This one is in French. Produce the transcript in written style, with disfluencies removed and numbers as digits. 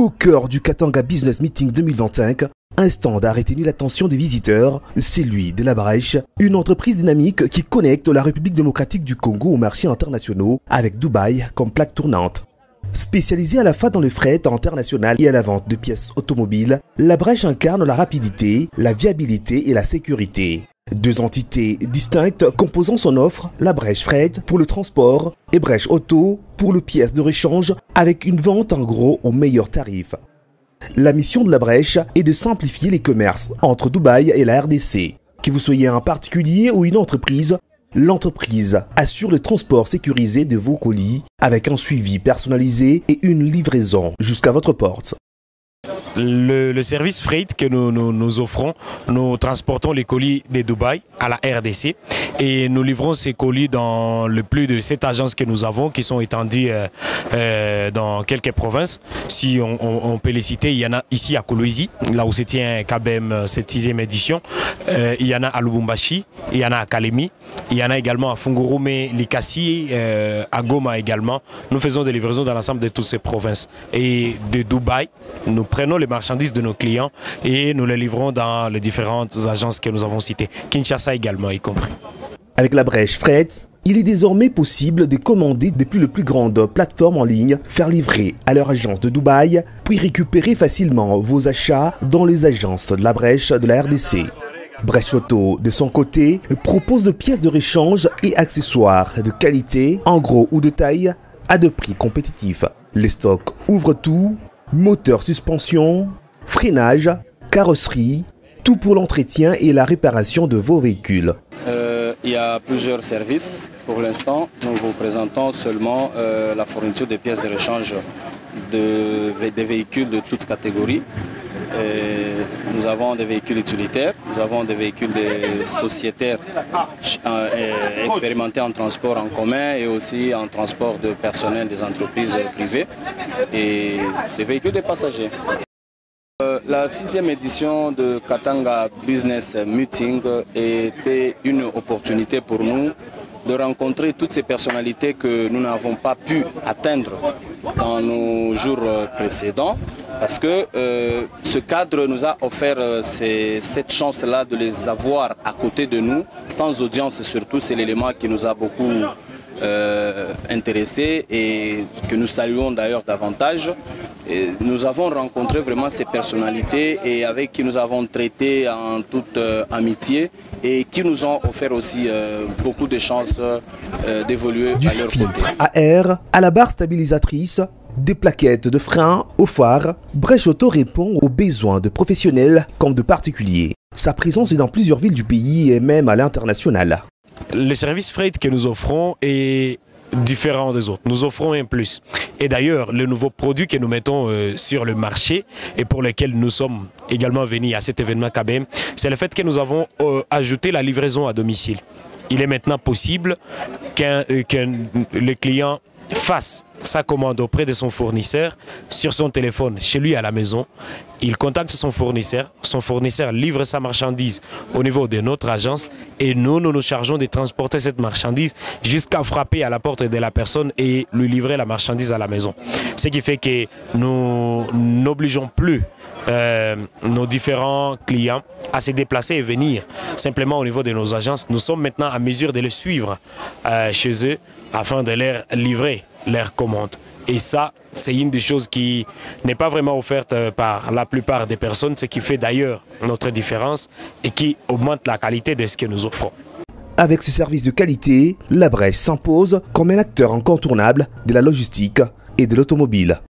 Au cœur du Katanga Business Meeting 2025, un stand a retenu l'attention des visiteurs, celui de La Brèche, une entreprise dynamique qui connecte la République démocratique du Congo aux marchés internationaux avec Dubaï comme plaque tournante. Spécialisée à la fois dans le fret international et à la vente de pièces automobiles, La Brèche incarne la rapidité, la viabilité et la sécurité. Deux entités distinctes composant son offre, La Brèche Fret pour le transport et Brèche Auto pour les pièces de rechange avec une vente en gros au meilleur tarif. La mission de La Brèche est de simplifier les commerces entre Dubaï et la RDC. Que vous soyez un particulier ou une entreprise, l'entreprise assure le transport sécurisé de vos colis avec un suivi personnalisé et une livraison jusqu'à votre porte. Le service freight que nous offrons, nous transportons les colis de Dubaï à la RDC et nous livrons ces colis dans le plus de 7 agences que nous avons qui sont étendues dans quelques provinces. Si on peut les citer, il y en a ici à Kolwezi, là où se tient KBM cette 6e édition. Il y en a à Lubumbashi, il y en a à Kalemi, il y en a également à Fungurume, Likasi, à Goma également. Nous faisons des livraisons dans l'ensemble de toutes ces provinces. Et de Dubaï, nous prenons les marchandises de nos clients et nous les livrons dans les différentes agences que nous avons citées, Kinshasa également y compris. Avec La Brèche Fret, il est désormais possible de commander depuis les plus grandes plateformes en ligne, faire livrer à leur agence de Dubaï, puis récupérer facilement vos achats dans les agences de La Brèche de la RDC. Brèche Auto, de son côté, propose de pièces de rechange et accessoires de qualité, en gros ou de taille, à de prix compétitifs. Les stocks ouvrent tout, moteur, suspension, freinage, carrosserie, tout pour l'entretien et la réparation de vos véhicules. Il y a plusieurs services. Pour l'instant, nous vous présentons seulement la fourniture de pièces de rechange des véhicules de toutes catégories. Nous avons des véhicules utilitaires, nous avons des véhicules sociétaires expérimentés en transport en commun et aussi en transport de personnel des entreprises privées et des véhicules de passagers. La 6e édition de Katanga Business Meeting était une opportunité pour nous de rencontrer toutes ces personnalités que nous n'avons pas pu atteindre dans nos jours précédents parce que ce cadre nous a offert cette chance-là de les avoir à côté de nous, sans audience surtout, c'est l'élément qui nous a beaucoup intéressés et que nous saluons d'ailleurs davantage. Et nous avons rencontré vraiment ces personnalités et avec qui nous avons traité en toute amitié et qui nous ont offert aussi beaucoup de chances d'évoluer à leur côté. Du filtre à air à la barre stabilisatrice, des plaquettes de frein au phare, Brèche Auto répond aux besoins de professionnels comme de particuliers. Sa présence est dans plusieurs villes du pays et même à l'international. Le service freight que nous offrons est différent des autres. Nous offrons un plus. Et d'ailleurs, le nouveau produit que nous mettons sur le marché et pour lequel nous sommes également venus à cet événement KBM, c'est le fait que nous avons ajouté la livraison à domicile. Il est maintenant possible que le client fasse sa commande auprès de son fournisseur sur son téléphone chez lui à la maison. Il contacte son fournisseur livre sa marchandise au niveau de notre agence et nous nous chargeons de transporter cette marchandise jusqu'à frapper à la porte de la personne et lui livrer la marchandise à la maison. Ce qui fait que nous n'obligeons plus nos différents clients à se déplacer et venir simplement au niveau de nos agences. Nous sommes maintenant à mesure de les suivre chez eux afin de leur livrer leurs commandes. Et ça, c'est une des choses qui n'est pas vraiment offerte par la plupart des personnes, ce qui fait d'ailleurs notre différence et qui augmente la qualité de ce que nous offrons. Avec ce service de qualité, La Brèche s'impose comme un acteur incontournable de la logistique et de l'automobile.